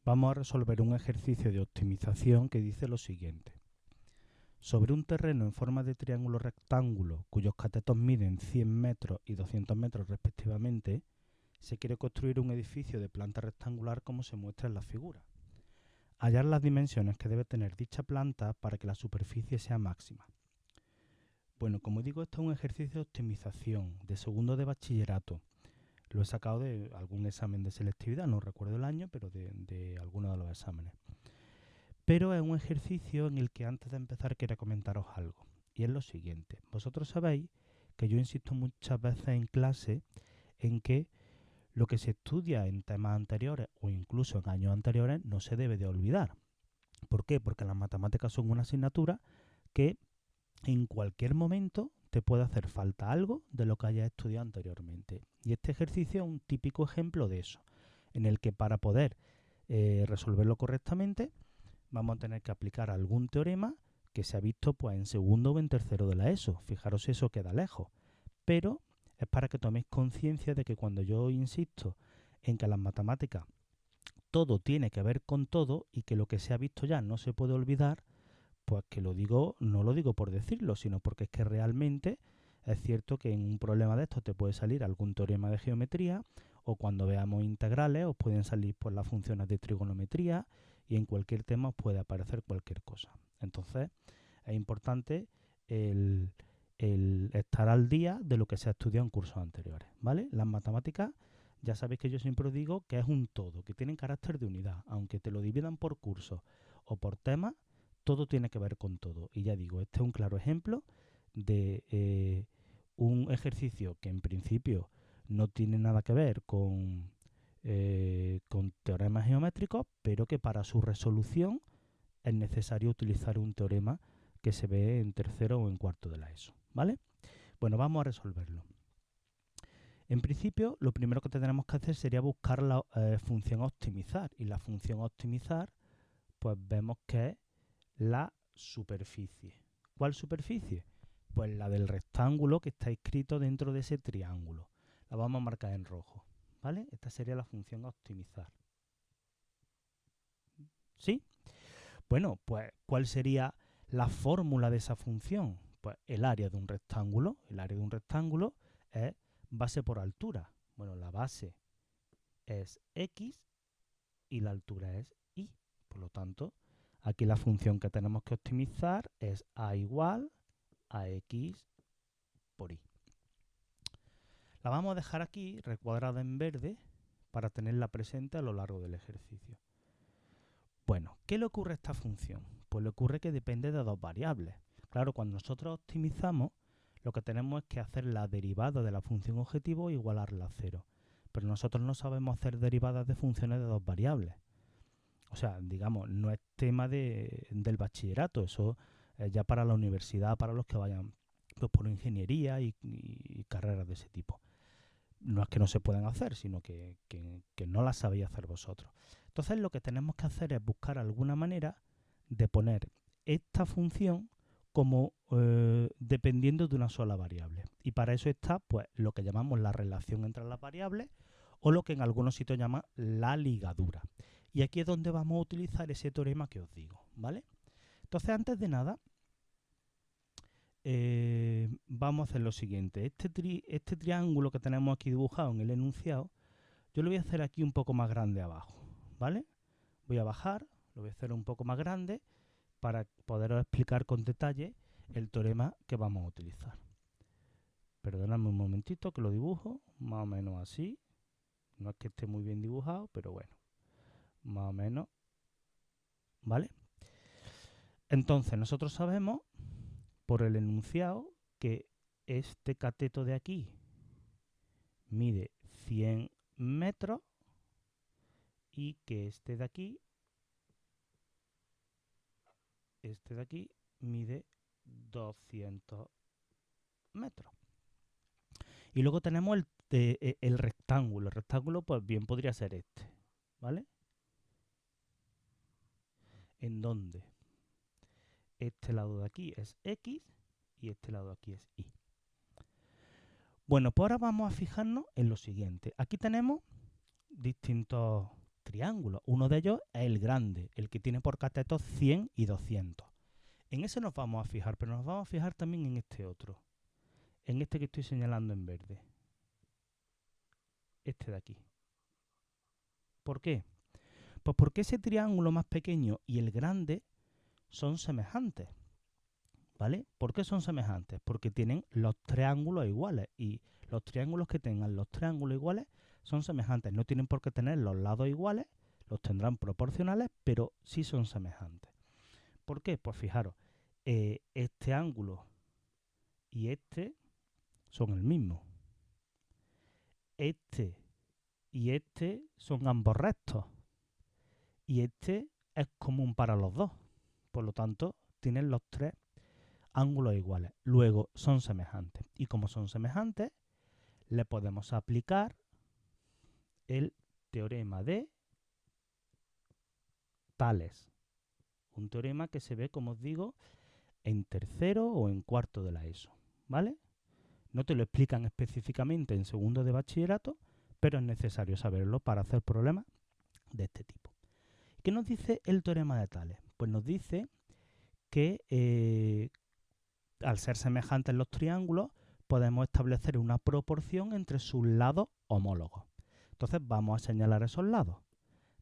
Vamos a resolver un ejercicio de optimización que dice lo siguiente. Sobre un terreno en forma de triángulo rectángulo, cuyos catetos miden 100 metros y 200 metros respectivamente, se quiere construir un edificio de planta rectangular como se muestra en la figura. Hallar las dimensiones que debe tener dicha planta para que la superficie sea máxima. Bueno, como digo, esto es un ejercicio de optimización de segundo de bachillerato. Lo he sacado de algún examen de selectividad, no recuerdo el año, pero de alguno de los exámenes. Pero es un ejercicio en el que antes de empezar quería comentaros algo. Y es lo siguiente. Vosotros sabéis que yo insisto muchas veces en clase en que lo que se estudia en temas anteriores o incluso en años anteriores no se debe de olvidar. ¿Por qué? Porque las matemáticas son una asignatura que en cualquier momento te puede hacer falta algo de lo que hayas estudiado anteriormente. Y este ejercicio es un típico ejemplo de eso, en el que para poder resolverlo correctamente vamos a tener que aplicar algún teorema que se ha visto pues, en segundo o en tercero de la ESO. Fijaros, eso queda lejos. Pero es para que toméis conciencia de que cuando yo insisto en que las matemáticas todo tiene que ver con todo y que lo que se ha visto ya no se puede olvidar, pues que lo digo, no lo digo por decirlo, sino porque es que realmente es cierto que en un problema de estos te puede salir algún teorema de geometría o cuando veamos integrales os pueden salir pues, las funciones de trigonometría y en cualquier tema os puede aparecer cualquier cosa. Entonces es importante el estar al día de lo que se ha estudiado en cursos anteriores, ¿vale? Las matemáticas, ya sabéis que yo siempre os digo que es un todo, que tienen carácter de unidad, aunque te lo dividan por cursos o por temas, todo tiene que ver con todo. Y ya digo, este es un claro ejemplo de un ejercicio que en principio no tiene nada que ver con teoremas geométricos, pero que para su resolución es necesario utilizar un teorema que se ve en tercero o en cuarto de la ESO. ¿Vale? Bueno, vamos a resolverlo. En principio, lo primero que tendremos que hacer sería buscar la función optimizar. Y la función optimizar, pues vemos que es la superficie. ¿Cuál superficie? Pues la del rectángulo que está escrito dentro de ese triángulo. La vamos a marcar en rojo. ¿Vale? Esta sería la función optimizar. ¿Sí? Bueno, pues ¿cuál sería la fórmula de esa función? Pues el área de un rectángulo. El área de un rectángulo es base por altura. Bueno, la base es x y la altura es y. Por lo tanto, aquí la función que tenemos que optimizar es a igual a x por y. La vamos a dejar aquí recuadrada en verde para tenerla presente a lo largo del ejercicio. Bueno, ¿qué le ocurre a esta función? Pues le ocurre que depende de dos variables. Claro, cuando nosotros optimizamos, lo que tenemos es que hacer la derivada de la función objetivo e igualarla a cero. Pero nosotros no sabemos hacer derivadas de funciones de dos variables. O sea, digamos, no es tema del bachillerato, eso es ya para la universidad, para los que vayan pues, por ingeniería y carreras de ese tipo. No es que no se puedan hacer, sino que no las sabéis hacer vosotros. Entonces lo que tenemos que hacer es buscar alguna manera de poner esta función como dependiendo de una sola variable. Y para eso está pues, lo que llamamos la relación entre las variables o lo que en algunos sitios llama la ligadura. Y aquí es donde vamos a utilizar ese teorema que os digo, ¿vale? Entonces, antes de nada, vamos a hacer lo siguiente. Este triángulo que tenemos aquí dibujado en el enunciado, yo lo voy a hacer aquí un poco más grande abajo, ¿vale? Voy a bajar, lo voy a hacer un poco más grande para poderos explicar con detalle el teorema que vamos a utilizar. Perdonadme un momentito que lo dibujo, más o menos así. No es que esté muy bien dibujado, pero bueno, más o menos, ¿vale? Entonces, nosotros sabemos por el enunciado que este cateto de aquí mide 100 metros y que este de aquí mide 200 metros. Y luego tenemos el rectángulo. El rectángulo, pues bien podría ser este, ¿vale? En donde este lado de aquí es X y este lado de aquí es Y. Bueno, pues ahora vamos a fijarnos en lo siguiente. Aquí tenemos distintos triángulos. Uno de ellos es el grande, el que tiene por catetos 100 y 200. En ese nos vamos a fijar, pero nos vamos a fijar también en este otro. En este que estoy señalando en verde. Este de aquí. ¿Por qué? Pues porque ese triángulo más pequeño y el grande son semejantes. ¿Vale? ¿Por qué son semejantes? Porque tienen los triángulos iguales y los triángulos que tengan los triángulos iguales son semejantes. No tienen por qué tener los lados iguales, los tendrán proporcionales, pero sí son semejantes. ¿Por qué? Pues fijaros, este ángulo y este son el mismo. Este y este son ambos rectos. Y este es común para los dos. Por lo tanto, tienen los tres ángulos iguales. Luego son semejantes. Y como son semejantes, le podemos aplicar el teorema de Tales. Un teorema que se ve, como os digo, en tercero o en cuarto de la ESO. ¿Vale? No te lo explican específicamente en segundo de bachillerato, pero es necesario saberlo para hacer problemas de este tipo. ¿Qué nos dice el teorema de Tales? Pues nos dice que al ser semejantes los triángulos, podemos establecer una proporción entre sus lados homólogos. Entonces vamos a señalar esos lados.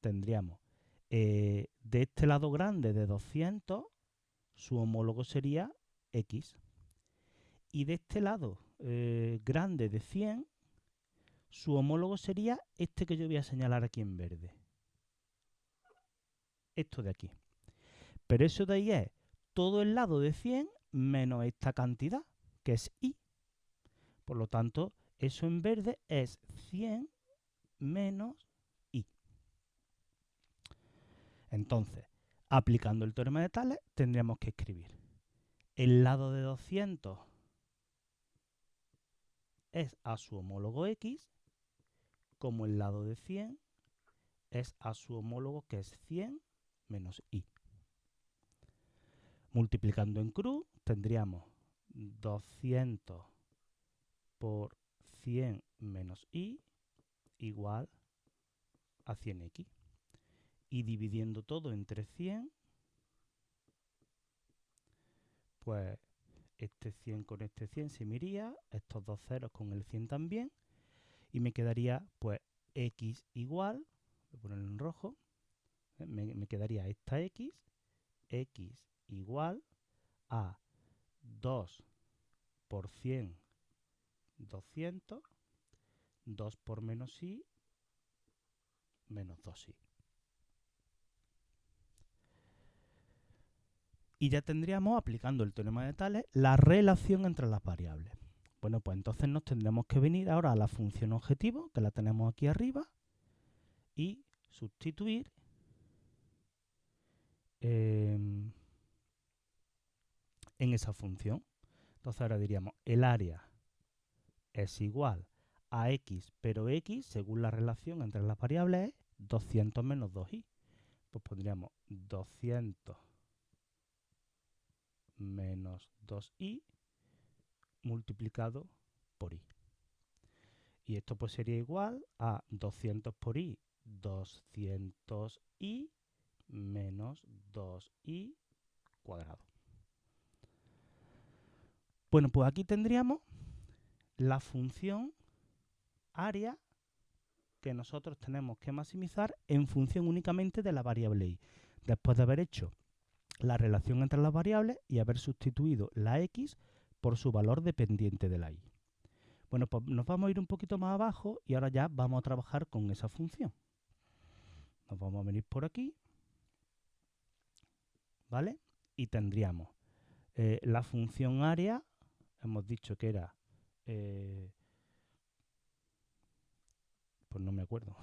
Tendríamos de este lado grande de 200, su homólogo sería X. Y de este lado grande de 100, su homólogo sería este que yo voy a señalar aquí en verde. Esto de aquí. Pero eso de ahí es todo el lado de 100 menos esta cantidad, que es Y. Por lo tanto, eso en verde es 100 menos Y. Entonces, aplicando el teorema de Tales, tendríamos que escribir el lado de 200 es a su homólogo X, como el lado de 100 es a su homólogo, que es 100 menos Y. Multiplicando en cruz, tendríamos 200 por 100 menos Y igual a 100x. Y dividiendo todo entre 100, pues este 100 con este 100 se me iría, estos dos ceros con el 100 también, y me quedaría pues x igual, voy a ponerlo en rojo, me quedaría esta x igual a 2 por 100, 200, 2 por menos y, menos 2y. Y ya tendríamos, aplicando el teorema de Tales, la relación entre las variables. Bueno, pues entonces nos tendremos que venir ahora a la función objetivo, que la tenemos aquí arriba, y sustituir en esa función. Entonces ahora diríamos, el área es igual a x, pero x, según la relación entre las variables, es 200 menos 2y. Pues pondríamos 200 menos 2y multiplicado por y. Y esto pues sería igual a 200 por y, 200y menos 2y cuadrado. Bueno, pues aquí tendríamos la función área que nosotros tenemos que maximizar en función únicamente de la variable y. Después de haber hecho la relación entre las variables y haber sustituido la x por su valor dependiente de la y. Bueno, pues nos vamos a ir un poquito más abajo y ahora ya vamos a trabajar con esa función. Nos vamos a venir por aquí, ¿vale? Y tendríamos la función área, hemos dicho que era, pues no me acuerdo,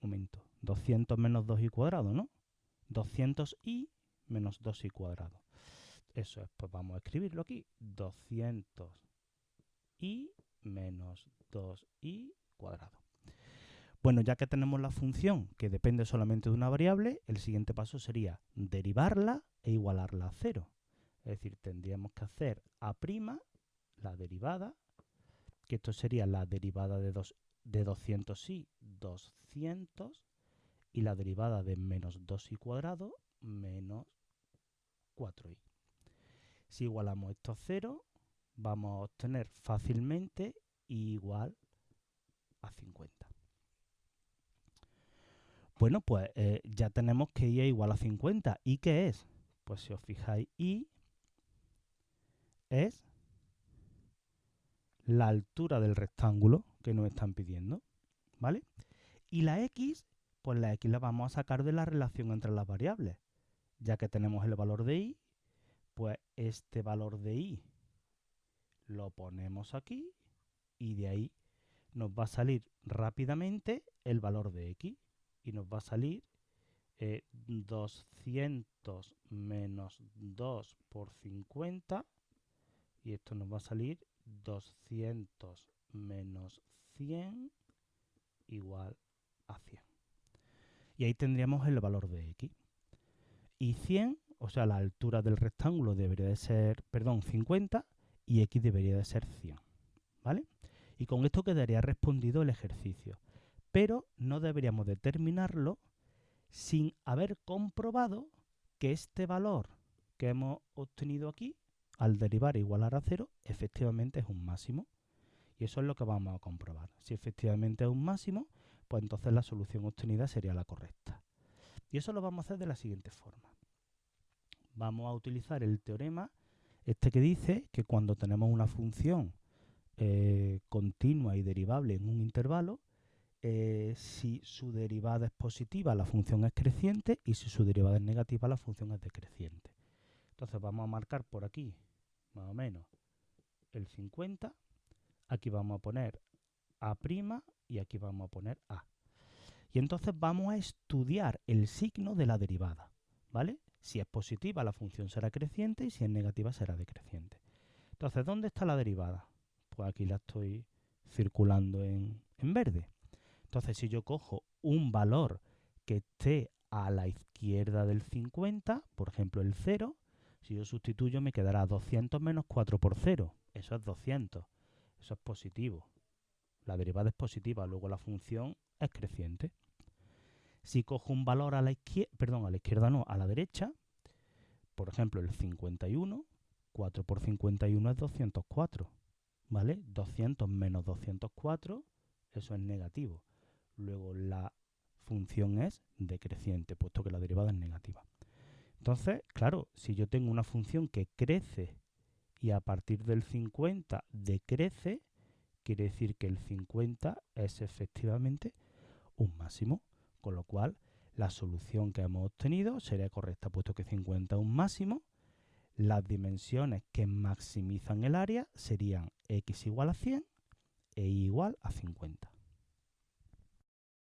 un momento, 200 menos 2y cuadrado, ¿no? 200y menos 2y cuadrado. Eso es, pues vamos a escribirlo aquí, 200y menos 2y cuadrado. Bueno, ya que tenemos la función que depende solamente de una variable, el siguiente paso sería derivarla e igualarla a 0. Es decir, tendríamos que hacer a', la derivada, que esto sería la derivada de 200y, 200, y la derivada de menos 2y cuadrado menos 4y. Si igualamos esto a 0, vamos a obtener fácilmente y igual a 50. Bueno, pues ya tenemos que y es igual a 50. ¿Y qué es? Pues si os fijáis, y es la altura del rectángulo que nos están pidiendo, ¿vale? Y la x, pues la x la vamos a sacar de la relación entre las variables. Ya que tenemos el valor de y, pues este valor de y lo ponemos aquí y de ahí nos va a salir rápidamente el valor de x y nos va a salir 200 menos 2 por 50 y esto nos va a salir 200 menos 100 igual a 100. Y ahí tendríamos el valor de x. Y 100, o sea, la altura del rectángulo debería de ser, 50 y x debería de ser 100, ¿vale? Y con esto quedaría respondido el ejercicio. Pero no deberíamos determinarlo sin haber comprobado que este valor que hemos obtenido aquí, al derivar e igualar a 0, efectivamente es un máximo. Y eso es lo que vamos a comprobar. Si efectivamente es un máximo, pues entonces la solución obtenida sería la correcta. Y eso lo vamos a hacer de la siguiente forma. Vamos a utilizar el teorema este que dice que cuando tenemos una función continua y derivable en un intervalo, si su derivada es positiva, la función es creciente, y si su derivada es negativa, la función es decreciente. Entonces vamos a marcar por aquí, más o menos, el 50. Aquí vamos a poner A' y aquí vamos a poner A. Y entonces vamos a estudiar el signo de la derivada, ¿vale? Si es positiva, la función será creciente y si es negativa, será decreciente. Entonces, ¿dónde está la derivada? Pues aquí la estoy circulando en verde. Entonces, si yo cojo un valor que esté a la izquierda del 50, por ejemplo el 0, si yo sustituyo me quedará 200 menos 4 por 0. Eso es 200. Eso es positivo. La derivada es positiva, luego la función es creciente. Si cojo un valor a la izquierda, a la derecha, por ejemplo el 51, 4 por 51 es 204, ¿vale? 200 menos 204, eso es negativo. Luego la función es decreciente, puesto que la derivada es negativa. Entonces, claro, si yo tengo una función que crece y a partir del 50 decrece, quiere decir que el 50 es efectivamente un máximo, con lo cual la solución que hemos obtenido sería correcta, puesto que 50 es un máximo. Las dimensiones que maximizan el área serían x igual a 100 e y igual a 50.